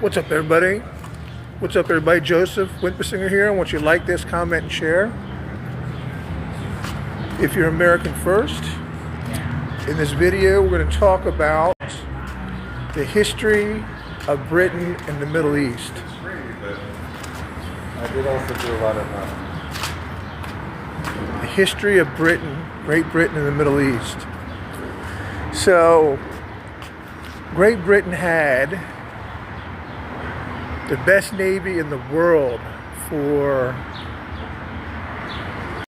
What's up, everybody? What's up, everybody? Joseph Wimpersinger here. I want you to like this, comment, and share. If you're American first, in this video, we're going to talk about the history of Britain and the Middle East. I did also do a lot of The history of Britain, Great Britain, and the Middle East. So, Great Britain had the best navy in the world for,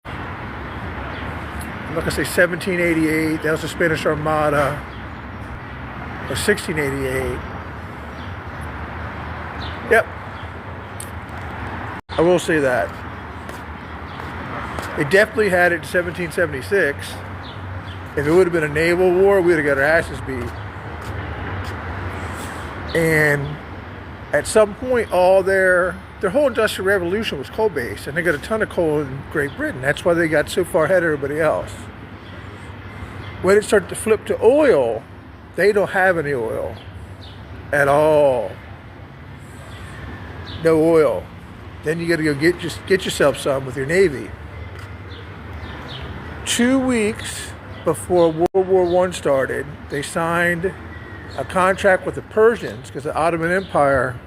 I'm not going to say 1788, that was the Spanish Armada, or 1688. Yep, I will say that. They definitely had it in 1776. If it would have been a naval war, we would have got our asses beat. And at some point, all their whole industrial revolution was coal-based, and they got a ton of coal in Great Britain. That's why they got so far ahead of everybody else. When it started to flip to oil, they don't have any oil at all. No oil. Then you got to go get yourself some with your navy. 2 weeks before World War I started, they signed a contract with the Persians because the Ottoman Empire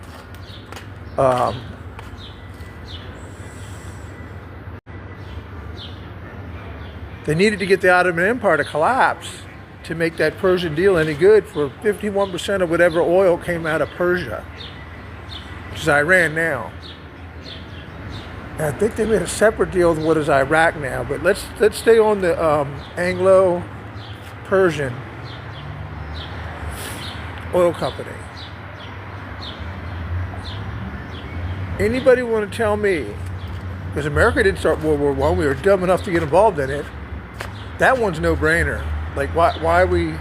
they needed to get the Ottoman Empire to collapse to make that Persian deal any good for 51% of whatever oil came out of Persia, which is Iran now. And I think they made a separate deal with what is Iraq now, but let's stay on the Anglo-Persian oil company. Anybody want to tell me, because America didn't start World War I, we were dumb enough to get involved in it. That one's no-brainer. Like, why we...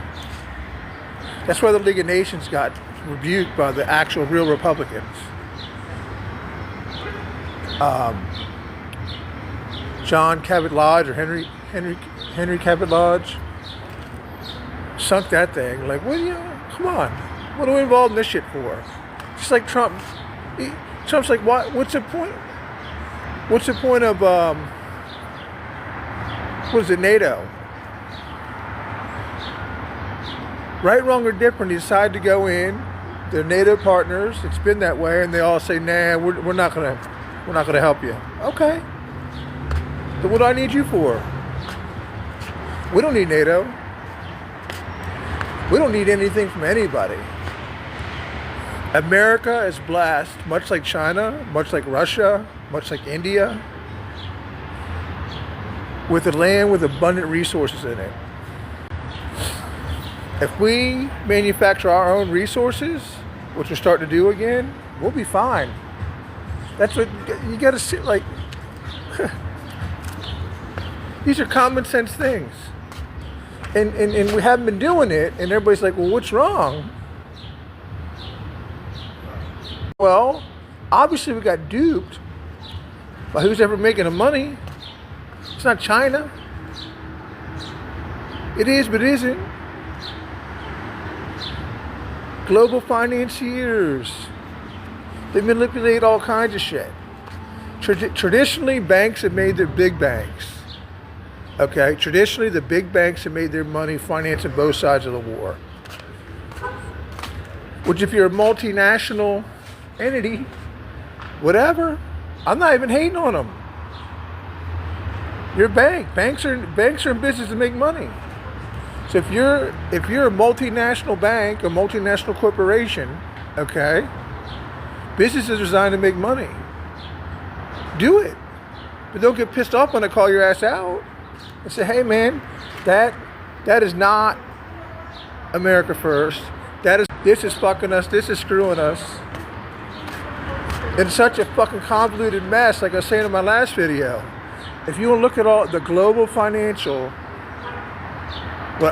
That's why the League of Nations got rebuked by the actual real Republicans. John Cabot Lodge, or Henry Cabot Lodge, sunk that thing. Like, what do you... Come on. What are we involved in this shit for? Just like Trump. Trump's like, what's the point? What's the point of, what is it, NATO? Right, wrong, or different, he decided to go in. They're NATO partners. It's been that way, and they all say, nah, we're not gonna help you. Okay. Then what do I need you for? We don't need NATO. We don't need anything from anybody. America is blessed, much like China, much like Russia, much like India, with a land with abundant resources in it. If we manufacture our own resources, which we're starting to do again, we'll be fine. That's what you got to see. Like, these are common sense things. And we haven't been doing it, and everybody's like, well, what's wrong? Well, obviously we got duped by who's ever making the money. It's not China. It is, but it isn't. Global financiers. They manipulate all kinds of shit. Traditionally, banks have made their big banks. Okay, traditionally the big banks have made their money financing both sides of the war. Which, if you're a multinational entity, whatever, I'm not even hating on them. You're a bank. Banks are in business to make money. So if you're a multinational bank, a multinational corporation, okay, business is designed to make money. Do it, but don't get pissed off when I call your ass out. I say, hey man, that is not America first. This is fucking us. This is screwing us. It's such a fucking convoluted mess, like I was saying in my last video. If you want to look at all the global financial,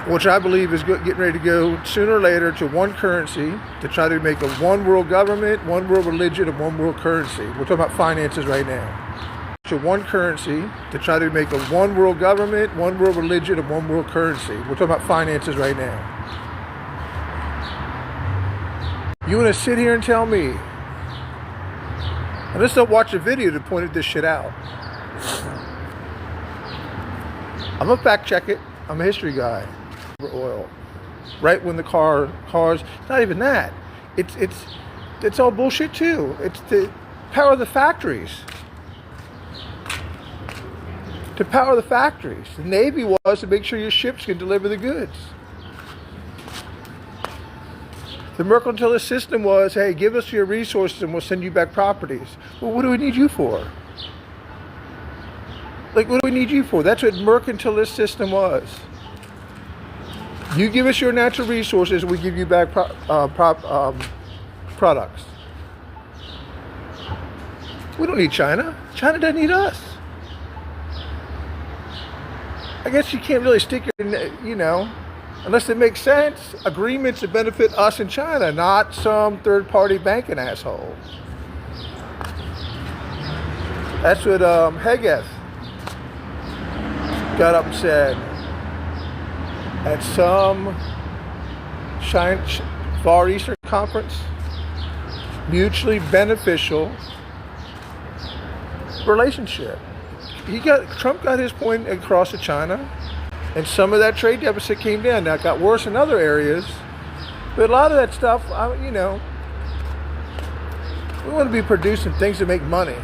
which I believe is getting ready to go sooner or later to one currency, to try to make a one world government, one world religion, and one world currency. We're talking about finances right now. To one currency, to try to make a one world government, one world religion, and one world currency. We're talking about finances right now. You want to sit here and tell me? And let's not watch a video to point this shit out. I'm gonna fact check it. I'm a history guy. Oil. Right when the cars, it's not even that. It's all bullshit too. It's to power the factories. To power the factories. The Navy was to make sure your ships can deliver the goods. The mercantilist system was, hey, give us your resources and we'll send you back properties. Well, what do we need you for? Like, what do we need you for? That's what mercantilist system was. You give us your natural resources, we give you back products. We don't need China. China doesn't need us. I guess you can't really stick your, unless it makes sense, agreements that benefit us in China, not some third-party banking asshole. That's what Hegeth got up and said at some Far Eastern conference. Mutually beneficial relationship. Trump got his point across to China, and some of that trade deficit came down. Now it got worse in other areas, but a lot of that stuff, we want to be producing things that make money.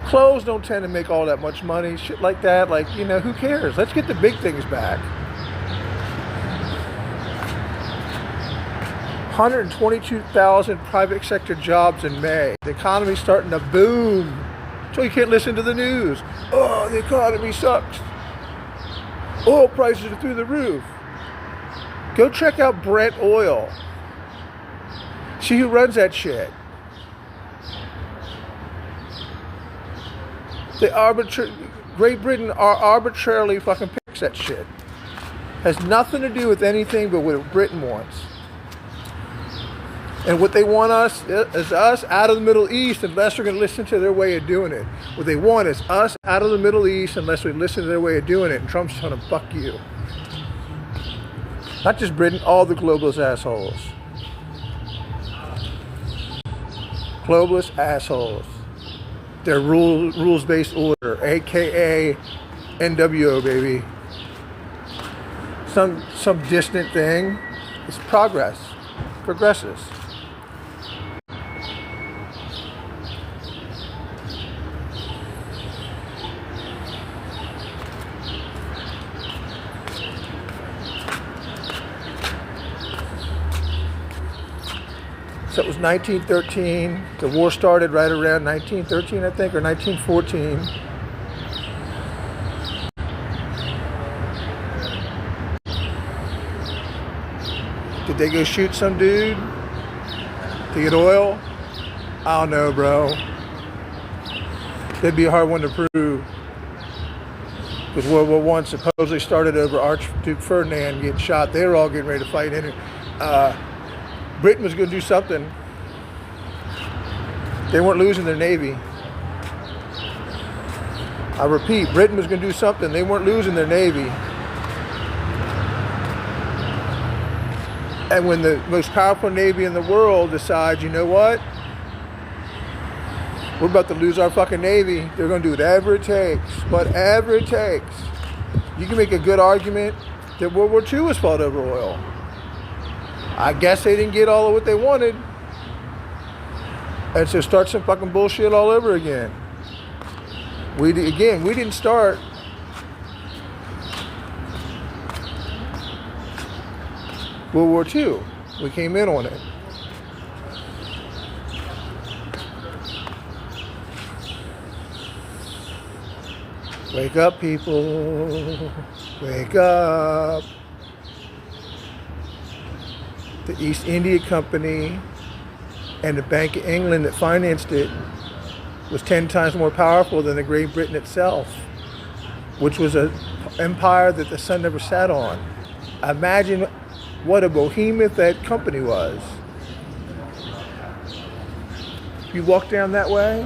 Clothes don't tend to make all that much money, shit like that. Like, who cares? Let's get the big things back. 122,000 private sector jobs in May. The economy's starting to boom. So you can't listen to the news. Oh, the economy sucks. Oil prices are through the roof. Go check out Brent Oil. See who runs that shit. Great Britain arbitrarily fucking picks that shit. Has nothing to do with anything but what Britain wants. And what they want is us out of the Middle East unless we're going to listen to their way of doing it. What they want is us out of the Middle East unless we listen to their way of doing it. And Trump's trying to fuck you. Not just Britain, all the globalist assholes. Globalist assholes. Their rules-based order, aka NWO, baby. Some distant thing. It's progresses. So it was 1913. The war started right around 1913, I think, or 1914. Did they go shoot some dude to get oil? I don't know, bro. That'd be a hard one to prove. Because World War I supposedly started over Archduke Ferdinand getting shot. They were all getting ready to fight in it. Britain was going to do something. They weren't losing their navy. I repeat, Britain was going to do something. They weren't losing their navy. And when the most powerful navy in the world decides, you know what? We're about to lose our fucking navy. They're going to do whatever it takes. Whatever it takes. You can make a good argument that World War II was fought over oil. I guess they didn't get all of what they wanted. And so start some fucking bullshit all over again. We didn't start. World War II. We came in on it. Wake up, people. Wake up. The East India Company and the Bank of England that financed it was 10 times more powerful than the Great Britain itself, which was an empire that the sun never sat on. Imagine what a behemoth that company was. You walk down that way,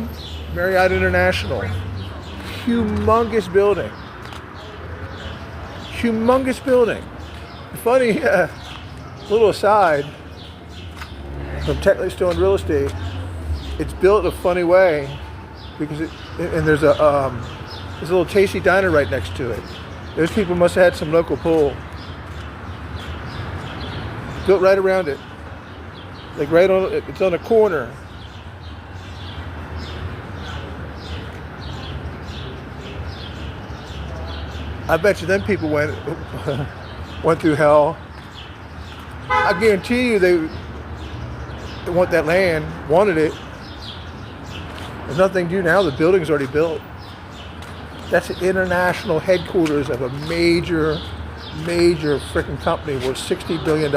Marriott International, humongous building. Humongous building. Funny, little aside, I'm technically still in real estate. It's built a funny way because there's a little tasty diner right next to it. Those people must have had some local pull. Built right around it, like right on. It's on a corner. I bet you them people went through hell. I guarantee you they want that land, wanted it. There's nothing to do now. The building's already built. That's the international headquarters of a major freaking company worth $60 billion.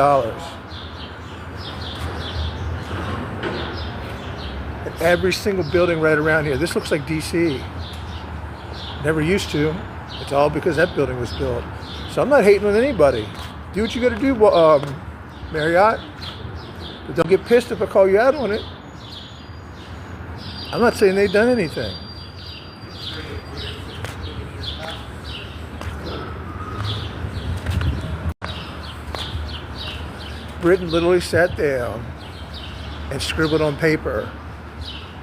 And every single building right around here. This looks like DC. Never used to. It's all because that building was built. So I'm not hating on anybody. Do what you got to do, Marriott. But don't get pissed if I call you out on it. I'm not saying they've done anything. Britain literally sat down and scribbled on paper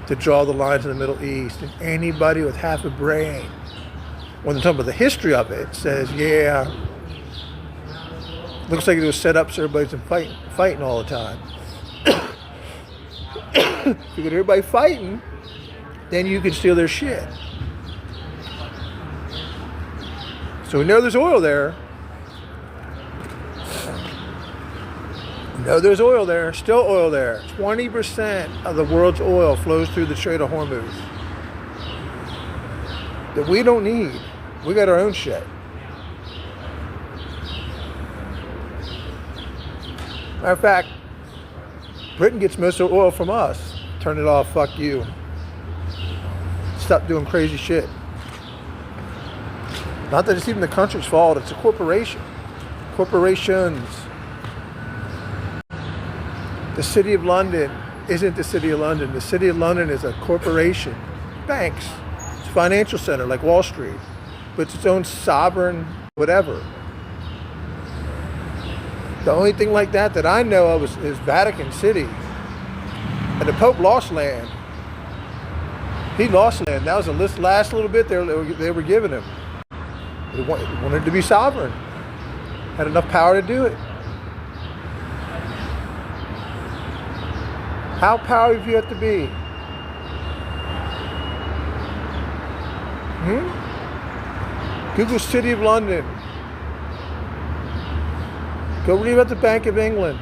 to draw the lines in the Middle East. And anybody with half a brain, when they're talking about the history of it, says, yeah, looks like it was set up so everybody's fighting all the time. If you get everybody fighting, then you can steal their shit. So we know there's oil there. No, there's oil there, still oil there. 20% of the world's oil flows through the Strait of Hormuz that we don't need. We got our own shit. Matter of fact, Britain gets most of the oil from us. Turn it off, fuck you. Stop doing crazy shit. Not that it's even the country's fault, it's a corporation. Corporations. The City of London isn't the City of London. The City of London is a corporation. Banks. It's a financial center like Wall Street. But it's its own sovereign whatever. The only thing like that I know of is Vatican City. And the Pope lost land. He lost land. That was the last little bit they were giving him. He wanted to be sovereign. Had enough power to do it. How powerful do you have to be? Google City of London. Go read about the Bank of England.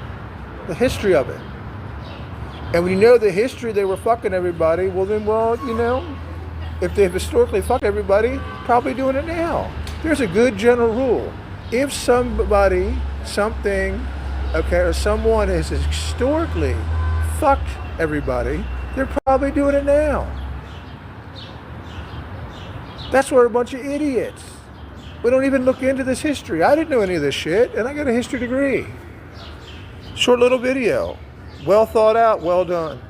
The history of it. And when you know the history, they were fucking everybody, well, if they've historically fucked everybody, probably doing it now. There's a good general rule. If somebody, something, or someone has historically fucked everybody, they're probably doing it now. That's why we're a bunch of idiots. We don't even look into this history. I didn't know any of this shit, and I got a history degree. Short little video. Well thought out, well done.